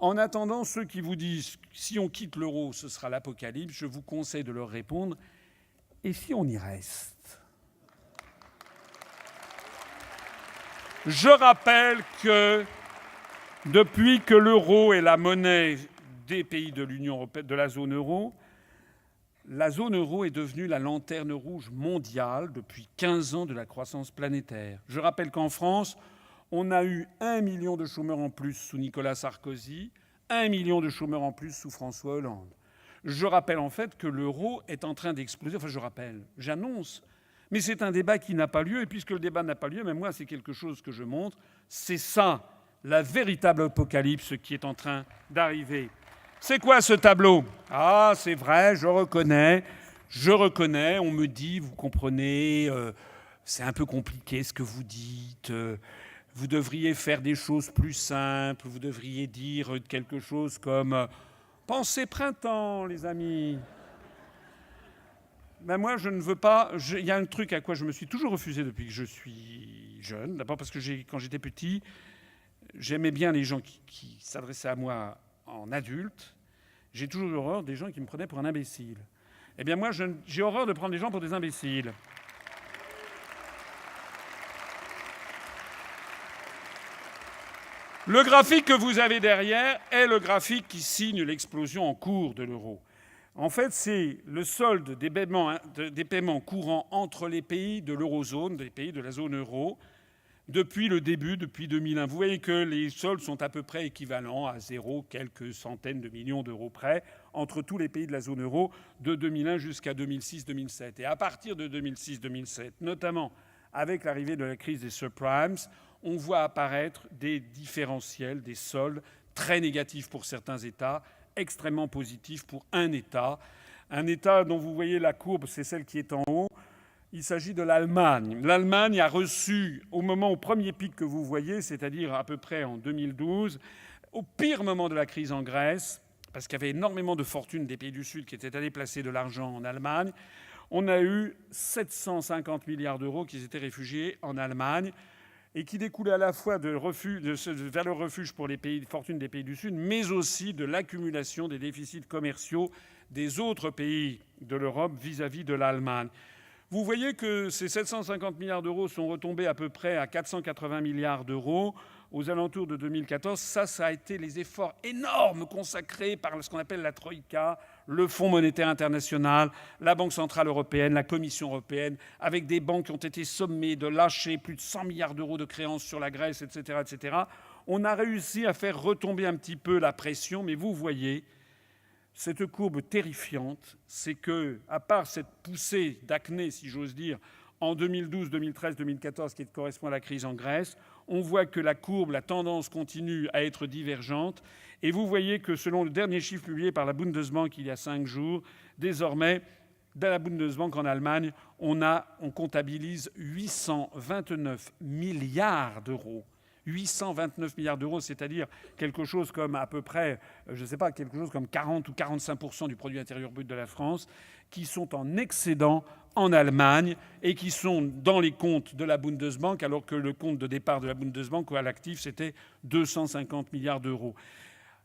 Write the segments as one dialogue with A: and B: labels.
A: En attendant, ceux qui vous disent « si on quitte l'euro, ce sera l'apocalypse », je vous conseille de leur répondre « et si on y reste ?» Je rappelle que depuis que l'euro est la monnaie des pays de l'Union européenne, de la zone euro est devenue la lanterne rouge mondiale depuis 15 ans de la croissance planétaire. Je rappelle qu'en France, on a eu 1 million de chômeurs en plus sous Nicolas Sarkozy, 1 million de chômeurs en plus sous François Hollande. Je rappelle en fait que l'euro est en train d'exploser. Enfin, j'annonce. Mais c'est un débat qui n'a pas lieu. Et puisque le débat n'a pas lieu, même moi, c'est quelque chose que je montre. C'est ça, la véritable apocalypse qui est en train d'arriver. C'est quoi ce tableau ? Ah, c'est vrai, je reconnais. On me dit, vous comprenez, c'est un peu compliqué ce que vous dites. Vous devriez faire des choses plus simples. Vous devriez dire quelque chose comme « Pensez printemps, les amis ». Ben moi, je ne veux pas. Il y a un truc à quoi je me suis toujours refusé depuis que je suis jeune. D'abord parce que quand j'étais petit, j'aimais bien les gens qui s'adressaient à moi en adulte. J'ai toujours eu horreur des gens qui me prenaient pour un imbécile. Eh bien moi, j'ai horreur de prendre les gens pour des imbéciles. Le graphique que vous avez derrière est le graphique qui signe l'explosion en cours de l'euro. En fait, c'est le solde des paiements courants entre les pays de l'eurozone, des pays de la zone euro, depuis le début, depuis 2001. Vous voyez que les soldes sont à peu près équivalents à zéro, quelques centaines de millions d'euros près, entre tous les pays de la zone euro, de 2001 jusqu'à 2006-2007. Et à partir de 2006-2007, notamment avec l'arrivée de la crise des subprimes, on voit apparaître des différentiels, des soldes très négatifs pour certains États, extrêmement positifs pour un État. Un État dont vous voyez la courbe, c'est celle qui est en haut. Il s'agit de l'Allemagne. L'Allemagne a reçu, au premier pic que vous voyez, c'est-à-dire à peu près en 2012, au pire moment de la crise en Grèce, parce qu'il y avait énormément de fortunes des pays du Sud qui étaient allés placer de l'argent en Allemagne, on a eu 750 milliards d'euros qui s'étaient réfugiés en Allemagne et qui découlaient à la fois vers le refuge pour les fortunes des pays du Sud, mais aussi de l'accumulation des déficits commerciaux des autres pays de l'Europe vis-à-vis de l'Allemagne. Vous voyez que ces 750 milliards d'euros sont retombés à peu près à 480 milliards d'euros aux alentours de 2014. Ça a été les efforts énormes consacrés par ce qu'on appelle la Troïka, le Fonds monétaire international, la Banque centrale européenne, la Commission européenne, avec des banques qui ont été sommées de lâcher plus de 100 milliards d'euros de créances sur la Grèce, etc., etc. On a réussi à faire retomber un petit peu la pression, mais vous voyez, cette courbe terrifiante, c'est que, à part cette poussée d'acné, si j'ose dire, en 2012, 2013, 2014, qui correspond à la crise en Grèce, on voit que la courbe, la tendance continue à être divergente. Et vous voyez que selon le dernier chiffre publié par la Bundesbank il y a 5 jours, désormais, dans la Bundesbank en Allemagne, on comptabilise 829 milliards d'euros. 829 milliards d'euros, c'est-à-dire quelque chose comme à peu près, quelque chose comme 40 ou 45% du produit intérieur brut de la France, qui sont en excédent en Allemagne et qui sont dans les comptes de la Bundesbank, alors que le compte de départ de la Bundesbank à l'actif, c'était 250 milliards d'euros.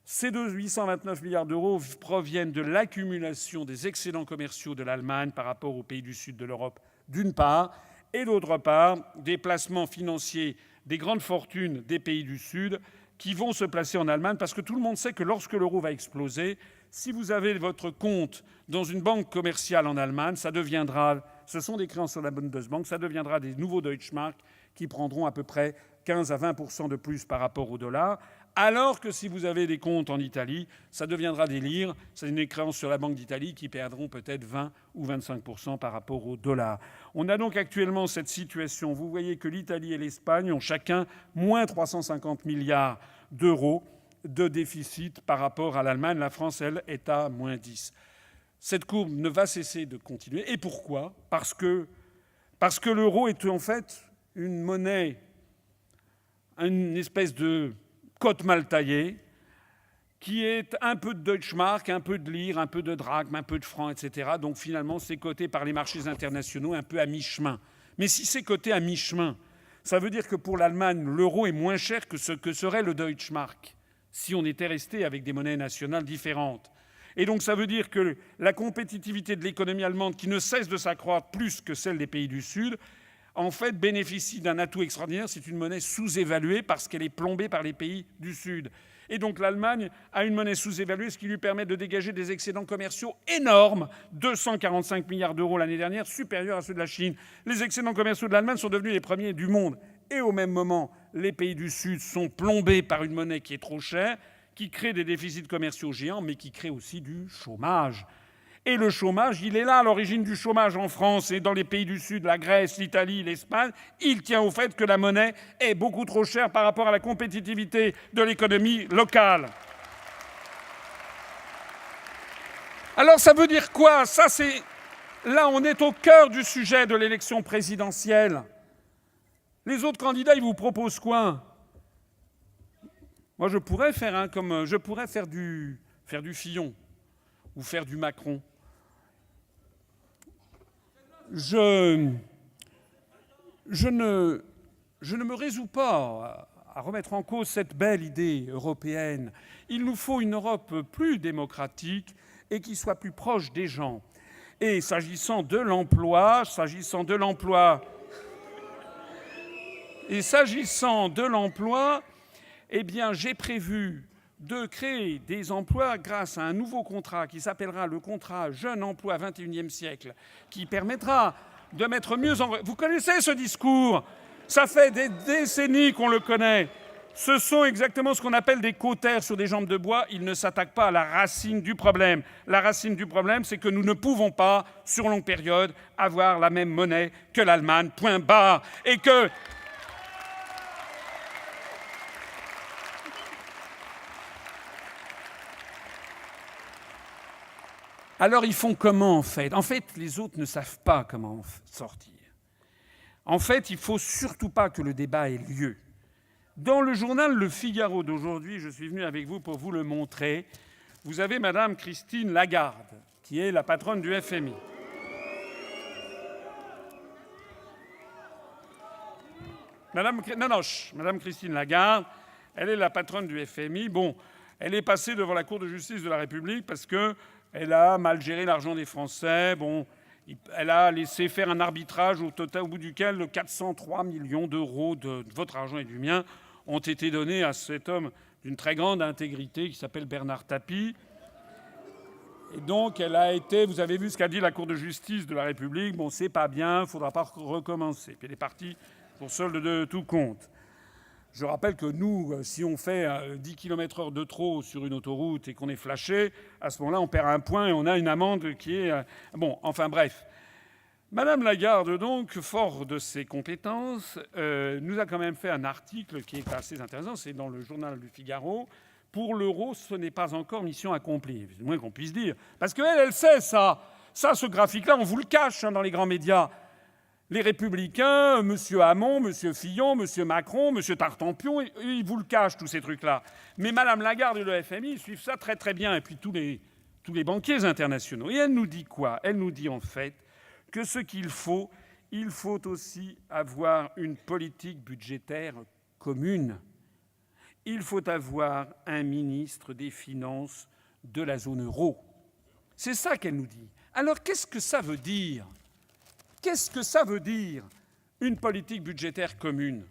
A: Ces 829 milliards d'euros proviennent de l'accumulation des excédents commerciaux de l'Allemagne par rapport aux pays du sud de l'Europe, d'une part, et d'autre part, des placements financiers des grandes fortunes des pays du Sud qui vont se placer en Allemagne, parce que tout le monde sait que lorsque l'euro va exploser, si vous avez votre compte dans une banque commerciale en Allemagne, ce sont des créances sur la Bundesbank, ça deviendra des nouveaux Deutschmark qui prendront à peu près 15 à 20% de plus par rapport au dollar, alors que si vous avez des comptes en Italie, ça deviendra des lires, c'est une créance sur la Banque d'Italie qui perdront peut-être 20 ou 25% par rapport au dollar. On a donc actuellement cette situation. Vous voyez que l'Italie et l'Espagne ont chacun moins 350 milliards d'euros de déficit par rapport à l'Allemagne. La France, elle, est à moins 10. Cette courbe ne va cesser de continuer. Et pourquoi ? Parce que l'euro est en fait une monnaie, une espèce de cote mal taillée, qui est un peu de Deutschmark, un peu de lire, un peu de drachme, un peu de franc, etc. Donc finalement, c'est coté par les marchés internationaux un peu à mi-chemin. Mais si c'est coté à mi-chemin, ça veut dire que pour l'Allemagne, l'euro est moins cher que ce que serait le Deutschmark. si on était resté avec des monnaies nationales différentes. Et donc ça veut dire que la compétitivité de l'économie allemande, qui ne cesse de s'accroître plus que celle des pays du Sud, en fait bénéficie d'un atout extraordinaire, c'est une monnaie sous-évaluée parce qu'elle est plombée par les pays du Sud. Et donc l'Allemagne a une monnaie sous-évaluée, ce qui lui permet de dégager des excédents commerciaux énormes, 245 milliards d'euros l'année dernière, supérieurs à ceux de la Chine. Les excédents commerciaux de l'Allemagne sont devenus les premiers du monde. Et au même moment, les pays du Sud sont plombés par une monnaie qui est trop chère, qui crée des déficits commerciaux géants, mais qui crée aussi du chômage. Et le chômage, il est là, à l'origine du chômage en France et dans les pays du Sud, la Grèce, l'Italie, l'Espagne. Il tient au fait que la monnaie est beaucoup trop chère par rapport à la compétitivité de l'économie locale. Alors ça veut dire quoi ? Là, on est au cœur du sujet de l'élection présidentielle. Les autres candidats, ils vous proposent quoi ? Moi, je pourrais faire du Fillon ou faire du Macron. Je ne me résous pas à remettre en cause cette belle idée européenne. Il nous faut une Europe plus démocratique et qui soit plus proche des gens. Et s'agissant de l'emploi, eh bien, j'ai prévu de créer des emplois grâce à un nouveau contrat qui s'appellera le contrat Jeune Emploi XXIe siècle, qui permettra de mettre mieux en... Vous connaissez ce discours ? Ça fait des décennies qu'on le connaît. Ce sont exactement ce qu'on appelle des cautères sur des jambes de bois. Ils ne s'attaquent pas à la racine du problème. La racine du problème, c'est que nous ne pouvons pas, sur longue période, avoir la même monnaie que l'Allemagne, point barre. Et que... Alors ils font comment en fait ? En fait, les autres ne savent pas comment sortir. En fait, il ne faut surtout pas que le débat ait lieu. Dans le journal Le Figaro d'aujourd'hui, je suis venu avec vous pour vous le montrer, vous avez Madame Christine Lagarde, qui est la patronne du FMI. Madame Christine Lagarde, elle est la patronne du FMI. Bon, elle est passée devant la Cour de justice de la République parce qu'elle a mal géré l'argent des Français. Bon, elle a laissé faire un arbitrage au bout duquel 403 millions d'euros de votre argent et du mien ont été donnés à cet homme d'une très grande intégrité qui s'appelle Bernard Tapie. Et donc, elle a été... Vous avez vu ce qu'a dit la Cour de justice de la République. Bon, c'est pas bien, il ne faudra pas recommencer. Puis elle est partie pour solde de tout compte. Je rappelle que nous, si on fait 10 km/h de trop sur une autoroute et qu'on est flashé, à ce moment-là, on perd un point et on a une amende qui est... Bon, enfin bref. Madame Lagarde, donc, fort de ses compétences, nous a quand même fait un article qui est assez intéressant. C'est dans le journal du Figaro. Pour l'euro, ce n'est pas encore mission accomplie. C'est le moins qu'on puisse dire. Parce qu'elle, elle sait ça. Ça, ce graphique-là, on vous le cache dans les grands médias. Les Républicains, M. Hamon, M. Fillon, M. Macron, M. Tartampion, ils vous le cachent, tous ces trucs-là. Mais Mme Lagarde et le FMI suivent ça très très bien, et puis tous les banquiers internationaux. Et elle nous dit quoi ? Elle nous dit en fait que ce qu'il faut aussi avoir une politique budgétaire commune. Il faut avoir un ministre des Finances de la zone euro. C'est ça qu'elle nous dit. Alors qu'est-ce que ça veut dire ? Qu'est-ce que ça veut dire, une politique budgétaire commune ?